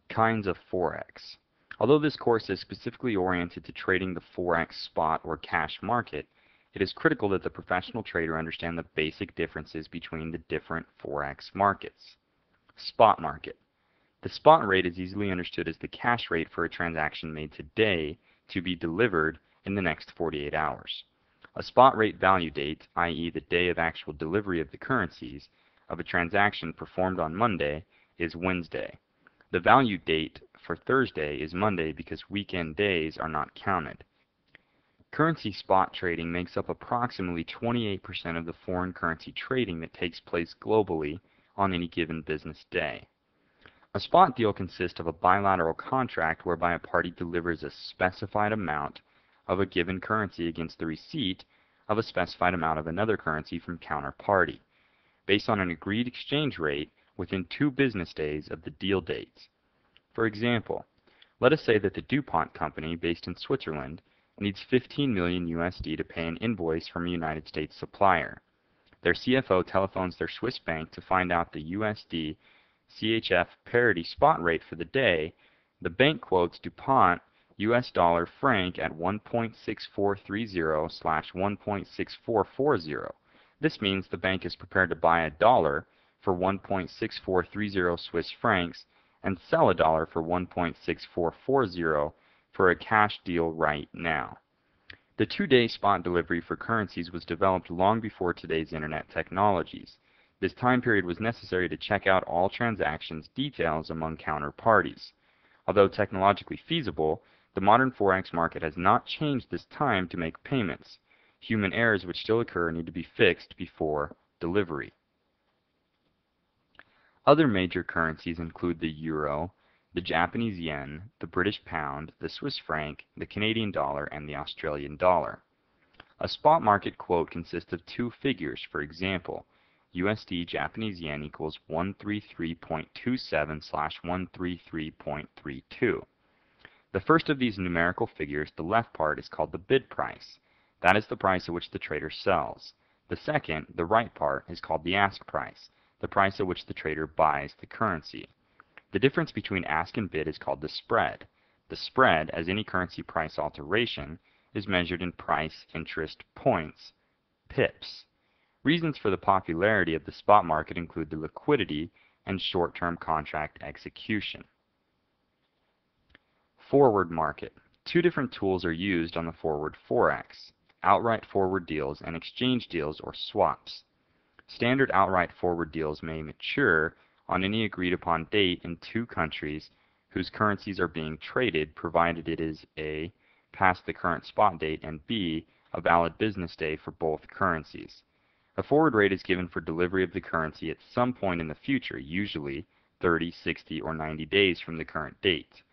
Kinds of forex. Although this course is specifically oriented to trading the forex spot or cash market, it is critical that the professional trader understand the basic differences between the different forex markets. Spot market. The spot rate is easily understood as the cash rate for a transaction made today to be delivered in the next 48 hours. A spot rate value date, i.e. the day of actual delivery of the currencies, of a transaction performed on Monday is Wednesday. The value date for Thursday is Monday because weekend days are not counted. Currency spot trading makes up approximately 28% of the foreign currency trading that takes place globally on any given business day. A spot deal consists of a bilateral contract whereby a party delivers a specified amount of a given currency against the receipt of a specified amount of another currency from counterparty, based on an agreed exchange rate within 2 business days of the deal dates. For example, let us say that the DuPont company, based in Switzerland, needs 15 million USD to pay an invoice from a United States supplier. Their CFO telephones their Swiss bank to find out the USD CHF parity spot rate for the day. The bank quotes DuPont US dollar franc at 1.6430/1.6440. This means the bank is prepared to buy a dollar for 1.6430 Swiss francs and sell a dollar for 1.6440 for a cash deal right now. The 2-day spot delivery for currencies was developed long before today's internet technologies. This time period was necessary to check out all transactions details among counterparties. Although technologically feasible, the modern forex market has not changed this time to make payments. Human errors which still occur need to be fixed before delivery. Other major currencies include the euro, the Japanese yen, the British pound, the Swiss franc, the Canadian dollar, and the Australian dollar. A spot market quote consists of 2 figures. For example, USD Japanese yen equals 133.27/133.32. The first of these numerical figures, the left part, is called the bid price. That is the price at which the trader sells. The second, the right part, is called the ask price, the price at which the trader buys the currency. The difference between ask and bid is called the spread. The spread, as any currency price alteration, is measured in price interest points, pips. Reasons for the popularity of the spot market include the liquidity and short-term contract execution. Forward market. 2 different tools are used on the forward forex: outright forward deals and exchange deals or swaps. Standard outright forward deals may mature on any agreed upon date in 2 countries whose currencies are being traded, provided it is A, past the current spot date, and B, a valid business day for both currencies. A forward rate is given for delivery of the currency at some point in the future, usually 30, 60, or 90 days from the current date.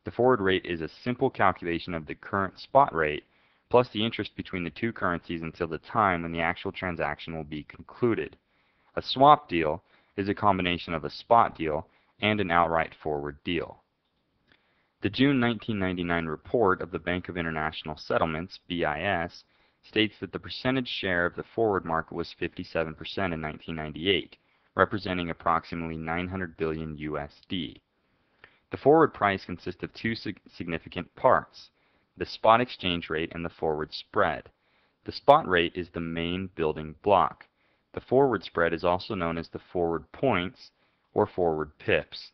The forward rate is a simple calculation of the current spot rate plus the interest between the 2 currencies until the time when the actual transaction will be concluded. A swap deal is a combination of a spot deal and an outright forward deal. The June 1999 report of the Bank of International Settlements, BIS, states that the percentage share of the forward market was 57% in 1998, representing approximately 900 billion USD. The forward price consists of 2 significant parts: the spot exchange rate and the forward spread. The spot rate is the main building block. The forward spread is also known as the forward points or forward pips.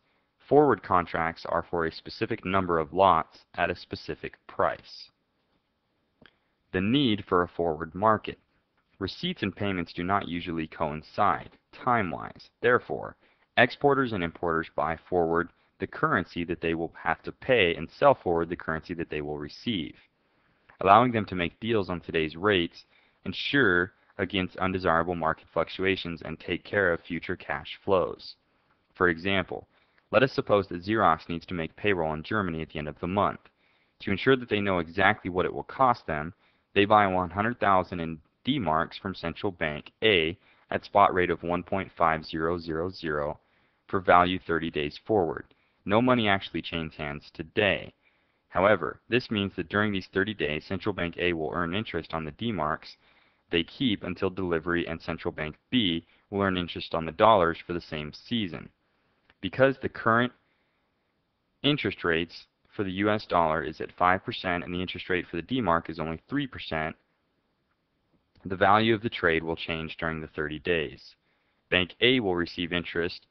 Forward contracts are for a specific number of lots at a specific price. The need for a forward market. Receipts and payments do not usually coincide time-wise. Therefore, exporters and importers buy forward the currency that they will have to pay and sell forward the currency that they will receive. Allowing them to make deals on today's rates ensure against undesirable market fluctuations and take care of future cash flows. For example, let us suppose that Xerox needs to make payroll in Germany at the end of the month. To ensure that they know exactly what it will cost them, they buy 100,000 in D-marks from central bank A at spot rate of 1.5000 for value 30 days forward. No money actually changes hands today. However, this means that during these 30 days, Central Bank A will earn interest on the D-marks they keep until delivery, and Central Bank B will earn interest on the dollars for the same season. Because the current interest rates for the US dollar is at 5% and the interest rate for the D-Mark is only 3%, the value of the trade will change during the 30 days. Bank A will receive interest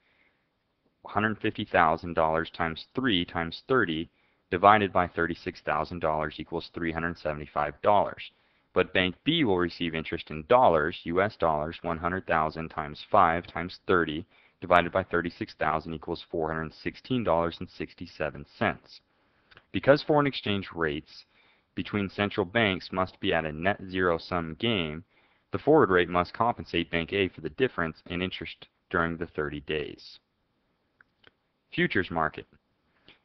$150,000 times 3 times 30 divided by $36,000 equals $375. But Bank B will receive interest in dollars, US dollars, 100,000 times 5 times 30 divided by 36,000 equals $416.67. Because foreign exchange rates between central banks must be at a net zero-sum game, the forward rate must compensate Bank A for the difference in interest during the 30 days. Futures market.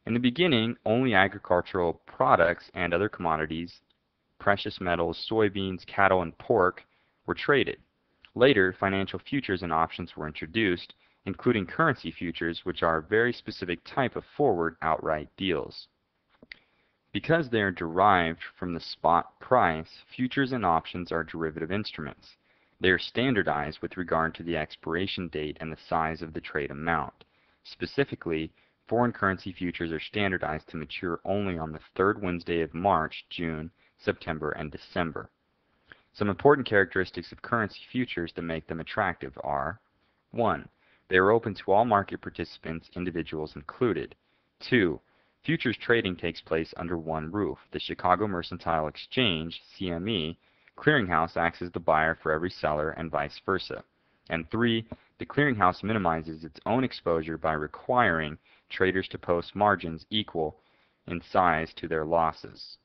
In the beginning, only agricultural products and other commodities, precious metals, soybeans, cattle, and pork were traded. Later, financial futures and options were introduced, including currency futures, which are a very specific type of forward outright deals. Because they are derived from the spot price, futures and options are derivative instruments. They are standardized with regard to the expiration date and the size of the trade amount. Specifically, foreign currency futures are standardized to mature only on the third Wednesday of March, June, September, and December. Some important characteristics of currency futures that make them attractive are: 1. They are open to all market participants, individuals included. 2. Futures trading takes place under one roof. The Chicago Mercantile Exchange, CME, clearinghouse acts as the buyer for every seller and vice versa. And 3. The clearinghouse minimizes its own exposure by requiring traders to post margins equal in size to their losses.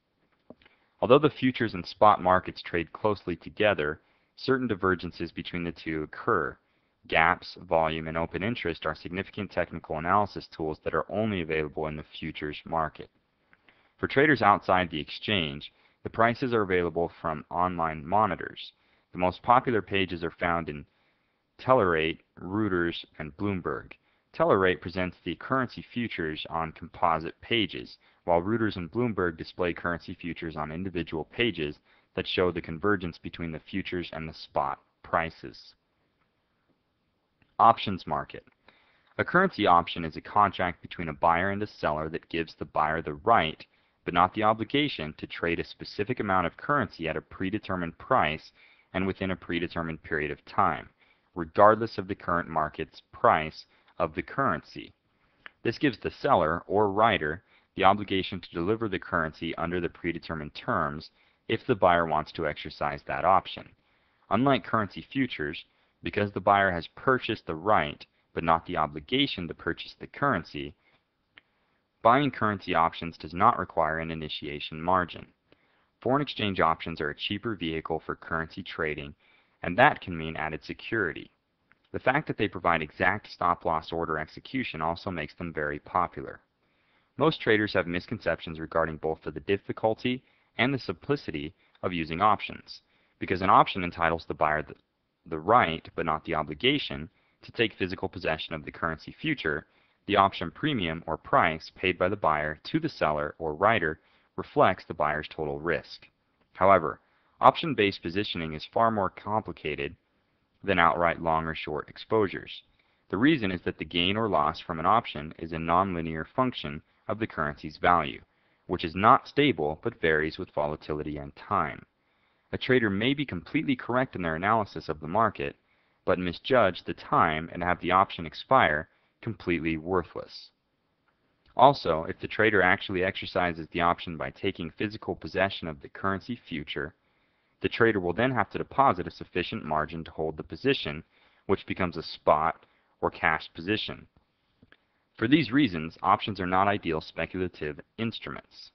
Although the futures and spot markets trade closely together, certain divergences between the two occur. Gaps, volume, and open interest are significant technical analysis tools that are only available in the futures market. For traders outside the exchange, the prices are available from online monitors. The most popular pages are found in Telerate, Reuters, and Bloomberg. Telerate presents the currency futures on composite pages, while Reuters and Bloomberg display currency futures on individual pages that show the convergence between the futures and the spot prices. Options market. A currency option is a contract between a buyer and a seller that gives the buyer the right, but not the obligation, to trade a specific amount of currency at a predetermined price and within a predetermined period of time, regardless of the current market's price of the currency. This gives the seller, or writer, the obligation to deliver the currency under the predetermined terms if the buyer wants to exercise that option. Unlike currency futures, because the buyer has purchased the right but not the obligation to purchase the currency, buying currency options does not require an initiation margin. Foreign exchange options are a cheaper vehicle for currency trading, and that can mean added security. The fact that they provide exact stop-loss order execution also makes them very popular. Most traders have misconceptions regarding both the difficulty and the simplicity of using options, because an option entitles the buyer the right, but not the obligation, to take physical possession of the currency future. The option premium, or price, paid by the buyer to the seller, or writer, reflects the buyer's total risk. However, option-based positioning is far more complicated than outright long or short exposures. The reason is that the gain or loss from an option is a nonlinear function of the currency's value, which is not stable but varies with volatility and time. A trader may be completely correct in their analysis of the market, but misjudge the time and have the option expire completely worthless. Also, if the trader actually exercises the option by taking physical possession of the currency future, the trader will then have to deposit a sufficient margin to hold the position, which becomes a spot or cash position. For these reasons, options are not ideal speculative instruments.